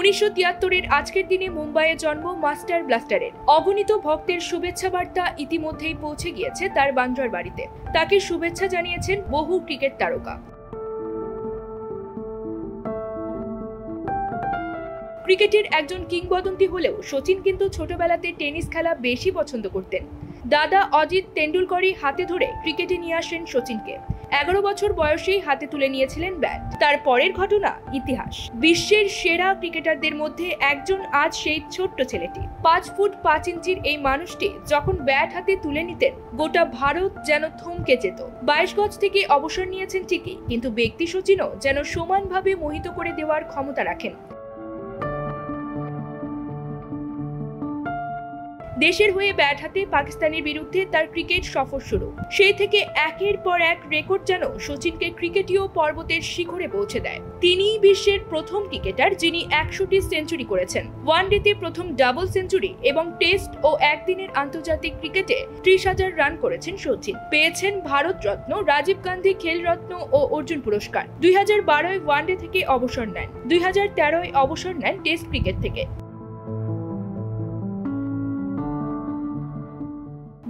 1973-এর আজকের দিনে মুম্বাইয়ে জন্ম মাস্টার ব্লাস্টারের। অগণিত ভক্তের শুভেচ্ছা বার্তা ইতিমধ্যেই পৌঁছে গিয়েছে তার বান্দ্রার বাড়িতে। তাকে শুভেচ্ছা জানিয়েছেন বহু ক্রিকেট তারকা। ক্রিকেটের একজন কিংবদন্তি হলেও সচিন কিন্তু ছোটবেলাতে টেনিস খেলা বেশি পছন্দ করতেন। দাদা অজিত তেন্ডুলকরই হাতে ধরে ক্রিকেটে নিয়ে আসেন সচিনকে। 11 বছর বয়সেই হাতে তুলে নিয়েছিলেন ব্যাট। তার পরের ঘটনা ইতিহাস। বিশ্বের সেরা ক্রিকেটারদের মধ্যে একজন আজ সেই ছোট্ট ছেলেটি। 5 ফুট 5 ইঞ্চির এই মানুষটি যখন ব্যাট হাতে তুলে নিতেন, গোটা ভারত যেন থমকে যেত। 22 গজ থেকে অবসর নিয়েছেন ঠিকই, কিন্তু ব্যক্তি সচিনও যেন সমানভাবে মোহিত করে দেওয়ার ক্ষমতা রাখেন। দেশের হয়ে ব্যাট হাতে পাকিস্তানের বিরুদ্ধে তার ক্রিকেট সফর শুরু। সেই থেকে একের পর এক রেকর্ড যেন সচিনকে ক্রিকেটীয় পর্বতের শিখরে পৌঁছে দেয়। তিনিই বিশ্বের প্রথম ক্রিকেটার যিনি 100টি সেঞ্চুরি করেছেন। ওয়ানডেতে প্রথম ডাবল সেঞ্চুরি এবং টেস্ট ও একদিনের আন্তর্জাতিক ক্রিকেটে 30,000 রান করেছেন সচিন। পেয়েছেন ভারত রত্ন, রাজীব গান্ধী খেল রত্ন ও অর্জুন পুরস্কার। 2012-এ ওয়ানডে থেকে অবসর নেন। 2013-এ অবসর নেন টেস্ট ক্রিকেট থেকে।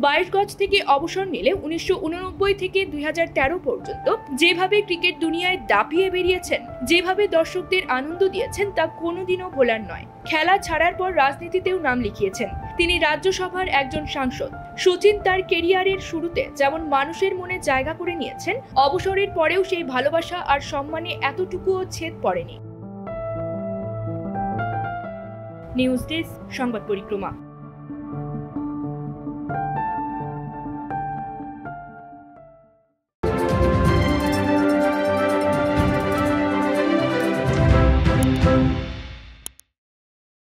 22 গজ থেকে অবসর নিলে 1989 থেকে 2013 পর্যন্ত যেভাবে ক্রিকেট দুনিয়ায় দাপিয়ে বেরিয়েছেন, যেভাবে দর্শকদের আনন্দ দিয়েছেন, তা কোনোদিনও ভোলার নয়। খেলা ছাড়ার পর রাজনীতিতেও নাম লিখিয়েছেন। তিনি রাজ্যসভার একজন সাংসদ। সচিন তার কেরিয়ারের শুরুতে যেমন মানুষের মনে জায়গা করে নিয়েছেন, অবসরের পরেও সেই ভালোবাসা আর সম্মানে এতটুকুও ছেদ পড়েনি। নিউজ ডেস্ক, সংবাদ পরিক্রমা।